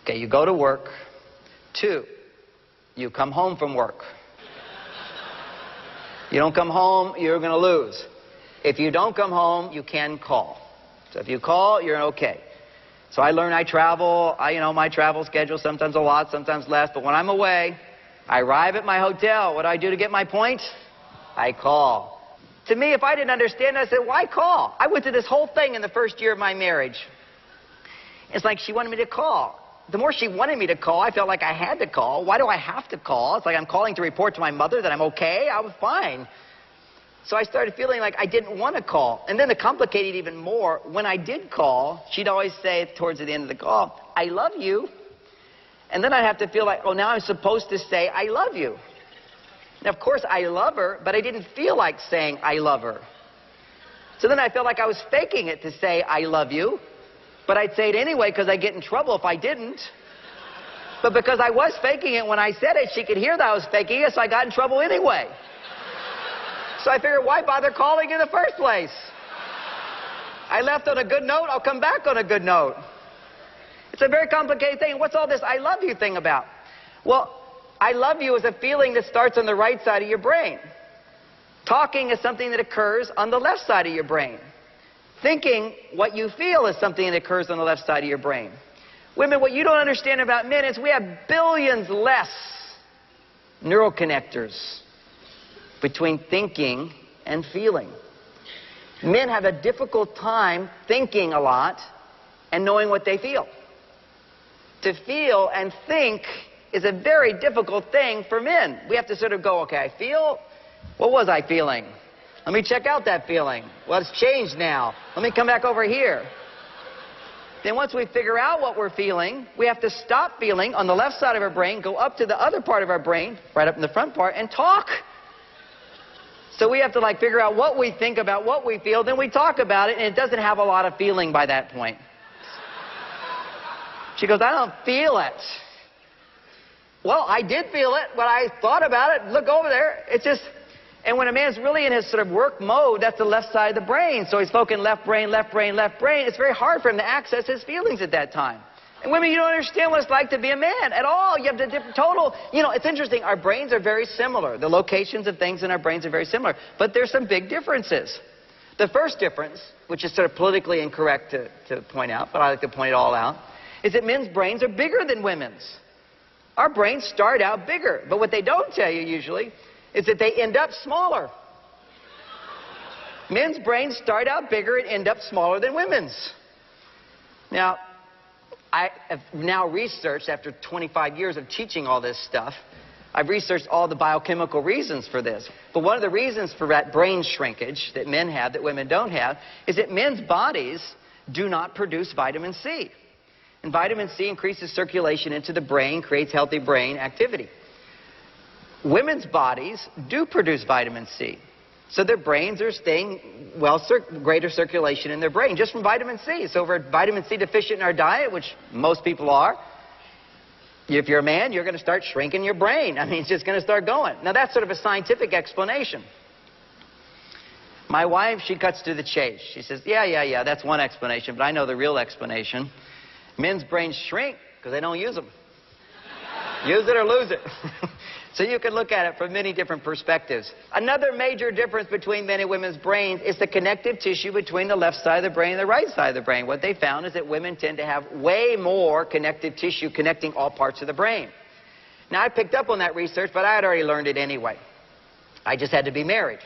Okay, you go to work. 2, you come home from work. You don't come home, you're going to lose. If you don't come home, you can call. So if you call, you're okay. So I learn I travel. My travel schedule, sometimes a lot, sometimes less. But when I'm away, I arrive at my hotel. What do I do to get my point? I call. To me, if I didn't understand it, I said, why call? I went through this whole thing in the first year of my marriage. It's like she wanted me to call. The more she wanted me to call, I felt like I had to call. Why do I have to call? It's like I'm calling to report to my mother that I'm okay. I was fine. So I started feeling like I didn't want to call. And then to complicate it even more, when I did call, she'd always say towards the end of the call, I love you. And then I'd have to feel like, oh, now I'm supposed to say, I love you. Now, of course, I love her, but I didn't feel like saying I love her. So then I felt like I was faking it to say I love you. But I'd say it anyway because I'd get in trouble if I didn't. But because I was faking it when I said it, she could hear that I was faking it, so I got in trouble anyway. So I figured, why bother calling in the first place? I left on a good note, I'll come back on a good note. It's a very complicated thing. What's all this I love you thing about? Well, I love you is a feeling that starts on the right side of your brain. Talking is something that occurs on the left side of your brain. Thinking what you feel is something that occurs on the left side of your brain. Women, what you don't understand about men is we have billions less neural connectors between thinking and feeling. Men have a difficult time thinking a lot and knowing what they feel. To feel and think is a very difficult thing for men. We have to sort of go, okay, I feel, what was I feeling? Let me check out that feeling. Well, it's changed now. Let me come back over here. Then once we figure out what we're feeling, we have to stop feeling on the left side of our brain, go up to the other part of our brain, right up in the front part, and talk. So we have to figure out what we think about what we feel, then we talk about it, and it doesn't have a lot of feeling by that point. She goes, I don't feel it. Well, I did feel it when I thought about it. Look over there. It's just... And when a man's really in his sort of work mode, that's the left side of the brain. So he's focusing left brain, left brain, left brain. It's very hard for him to access his feelings at that time. And women, you don't understand what it's like to be a man at all. You have the different total... it's interesting. Our brains are very similar. The locations of things in our brains are very similar. But there's some big differences. The first difference, which is sort of politically incorrect to point out, but I like to point it all out, is that men's brains are bigger than women's. Our brains start out bigger. But what they don't tell you usually is that they end up smaller. Men's brains start out bigger and end up smaller than women's. Now, I have now researched, after 25 years of teaching all this stuff, I've researched all the biochemical reasons for this. But one of the reasons for that brain shrinkage that men have that women don't have is that men's bodies do not produce vitamin C. And vitamin C increases circulation into the brain, creates healthy brain activity. Women's bodies do produce vitamin C. So their brains are staying, greater circulation in their brain just from vitamin C. So if we're vitamin C deficient in our diet, which most people are, if you're a man, you're going to start shrinking your brain. I mean, it's just going to start going. Now, that's sort of a scientific explanation. My wife, she cuts to the chase. She says, yeah, that's one explanation, but I know the real explanation. Men's brains shrink because they don't use them. Use it or lose it. So you can look at it from many different perspectives. Another major difference between men and women's brains is the connective tissue between the left side of the brain and the right side of the brain. What they found is that women tend to have way more connective tissue connecting all parts of the brain. Now, I picked up on that research, but I had already learned it anyway. I just had to be married.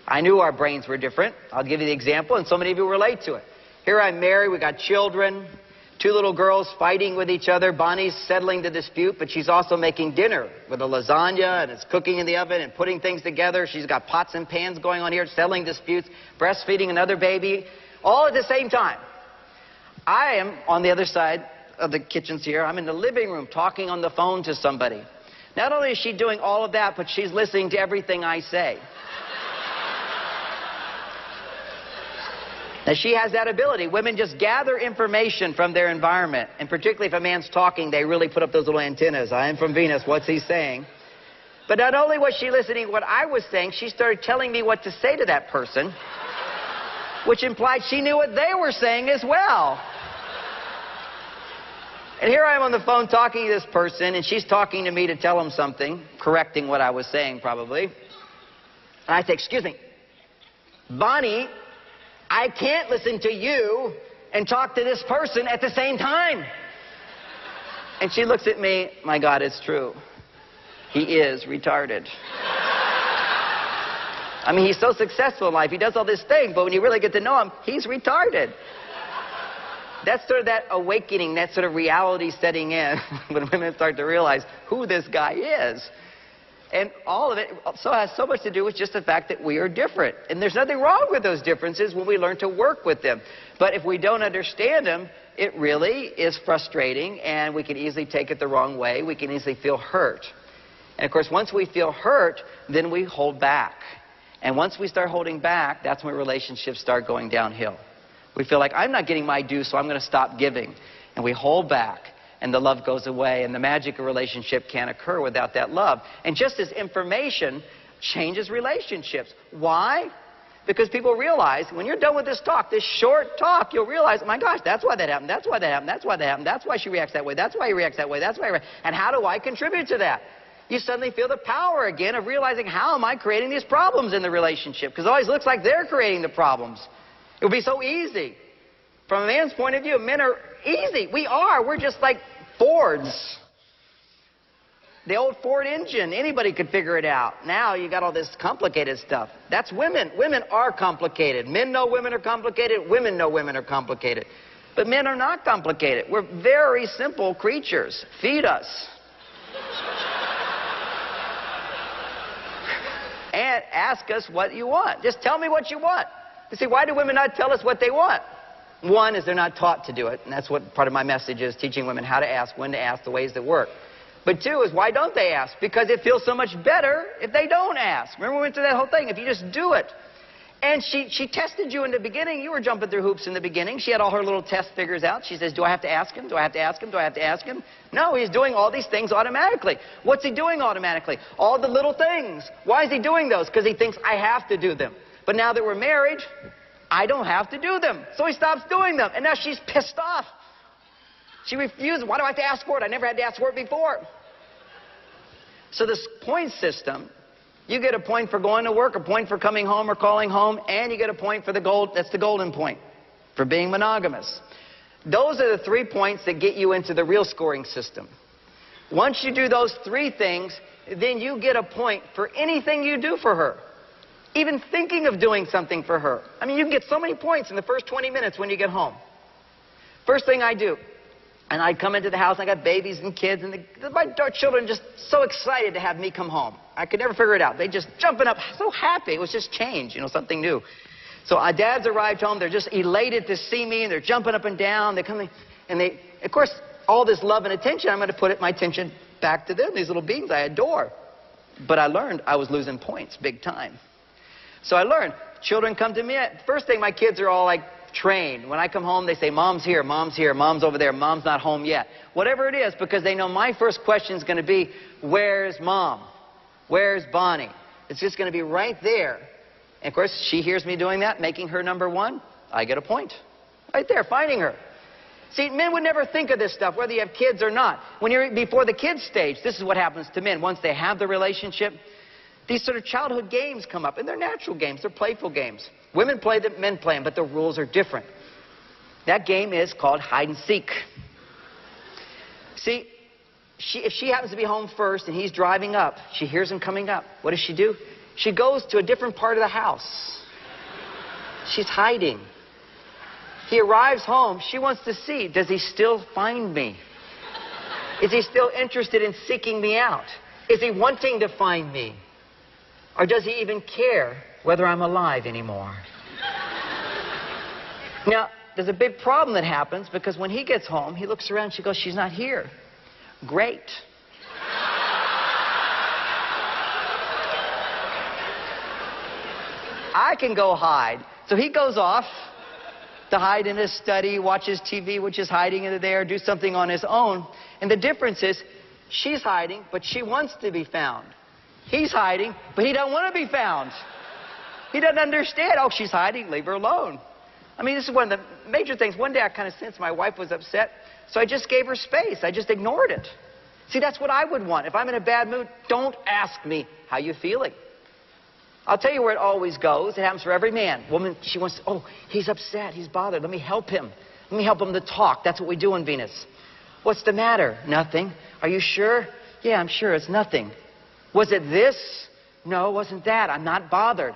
I knew our brains were different. I'll give you the example, and so many of you relate to it. Here I'm married, we got children. 2 little girls fighting with each other. Bonnie's settling the dispute, but she's also making dinner with a lasagna, and it's cooking in the oven and putting things together. She's got pots and pans going on here, settling disputes, breastfeeding another baby, all at the same time. I am on the other side of the kitchens here. I'm in the living room talking on the phone to somebody. Not only is she doing all of that, but she's listening to everything I say. Now, she has that ability. Women just gather information from their environment. And particularly if a man's talking, they really put up those little antennas. I am from Venus. What's he saying? But not only was she listening to what I was saying, she started telling me what to say to that person, which implied she knew what they were saying as well. And here I am on the phone talking to this person, and she's talking to me to tell him something, correcting what I was saying probably. And I say, excuse me, Bonnie, I can't listen to you and talk to this person at the same time. And she looks at me, my God, it's true. He is retarded. I mean, he's so successful in life. He does all this thing, but when you really get to know him, he's retarded. That's sort of that awakening, that sort of reality setting in when women start to realize who this guy is. And all of it also has so much to do with just the fact that we are different. And there's nothing wrong with those differences when we learn to work with them. But if we don't understand them, it really is frustrating, and we can easily take it the wrong way. We can easily feel hurt. And of course, once we feel hurt, then we hold back. And once we start holding back, that's when relationships start going downhill. We feel like, I'm not getting my due, so I'm going to stop giving. And we hold back, and the love goes away, and the magic of relationship can't occur without that love. And just as information changes relationships. Why? Because people realize, when you're done with this talk, this short talk, you'll realize, oh my gosh, that's why that happened, that's why that happened, that's why that happened, that's why she reacts that way, that's why he reacts that way, that's why he reacts. And how do I contribute to that? You suddenly feel the power again of realizing, how am I creating these problems in the relationship? Because it always looks like they're creating the problems. It would be so easy. From a man's point of view, men are easy. We are. We're just like Fords. The old Ford engine. Anybody could figure it out. Now you got all this complicated stuff. That's women. Women are complicated. Men know women are complicated. Women know women are complicated. But men are not complicated. We're very simple creatures. Feed us. And ask us what you want. Just tell me what you want. You see, why do women not tell us what they want? One is they're not taught to do it, and that's what part of my message is, teaching women how to ask, when to ask, the ways that work. But two is, why don't they ask? Because it feels so much better if they don't ask. Remember we went through that whole thing, if you just do it. And she tested you in the beginning. You were jumping through hoops in the beginning. She had all her little test figures out. She says, do I have to ask him? Do I have to ask him? Do I have to ask him? No, he's doing all these things automatically. What's he doing automatically? All the little things. Why is he doing those? Because he thinks I have to do them. But now that we're married, I don't have to do them. So he stops doing them. And now she's pissed off. She refuses. Why do I have to ask for it? I never had to ask for it before. So this point system, you get a point for going to work, a point for coming home or calling home, and you get a point for the gold. That's the golden point for being monogamous. Those are the 3 points that get you into the real scoring system. Once you do those 3 things, then you get a point for anything you do for her. Even thinking of doing something for her. I mean, you can get so many points in the first 20 minutes when you get home. First thing I do, and I come into the house, I got babies and kids, and my children just so excited to have me come home. I could never figure it out. They just jumping up, so happy. It was just change, you know, something new. So our dads arrived home. They're just elated to see me, and they're jumping up and down. They're coming, and they, of course, all this love and attention, I'm going to put my attention back to them, these little beings I adore. But I learned I was losing points big time. So I learned, children come to me. First thing, my kids are all like trained. When I come home, they say, Mom's here, Mom's here, Mom's over there, Mom's not home yet. Whatever it is, because they know my first question is going to be, where's Mom? Where's Bonnie? It's just going to be right there. And of course, she hears me doing that, making her number one. I get a point. Right there, finding her. See, men would never think of this stuff, whether you have kids or not. When you're before the kids stage, this is what happens to men. Once they have the relationship, these sort of childhood games come up, and they're natural games. They're playful games. Women play them, men play them, but the rules are different. That game is called hide and seek. See, if she happens to be home first and he's driving up, she hears him coming up. What does she do? She goes to a different part of the house. She's hiding. He arrives home. She wants to see, does he still find me? Is he still interested in seeking me out? Is he wanting to find me? Or does he even care whether I'm alive anymore? Now, there's a big problem that happens because when he gets home, he looks around, she goes, she's not here. Great. I can go hide. So he goes off to hide in his study, watches TV, which is hiding in there, do something on his own. And the difference is, she's hiding, but she wants to be found. He's hiding, but he doesn't want to be found. He doesn't understand. Oh, she's hiding, leave her alone. I mean, this is one of the major things. One day I kind of sensed my wife was upset So I just gave her space. I just ignored it. See, that's what I would want. If I'm in a bad mood, don't ask me, how you feeling? I'll tell you where it always goes. It happens for every man. Woman, she wants to, oh, he's upset, he's bothered. Let me help him. Let me help him to talk. That's what we do on Venus. What's the matter? Nothing. Are you sure? Yeah, I'm sure. It's nothing. Was it this? No, it wasn't that. I'm not bothered.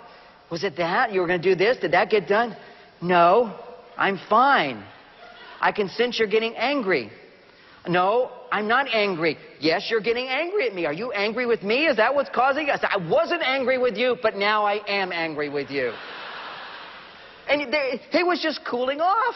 Was it that? You were going to do this? Did that get done? No, I'm fine. I can sense you're getting angry. No, I'm not angry. Yes, you're getting angry at me. Are you angry with me? Is that what's causing it? I said, I wasn't angry with you, but now I am angry with you. And he was just cooling off.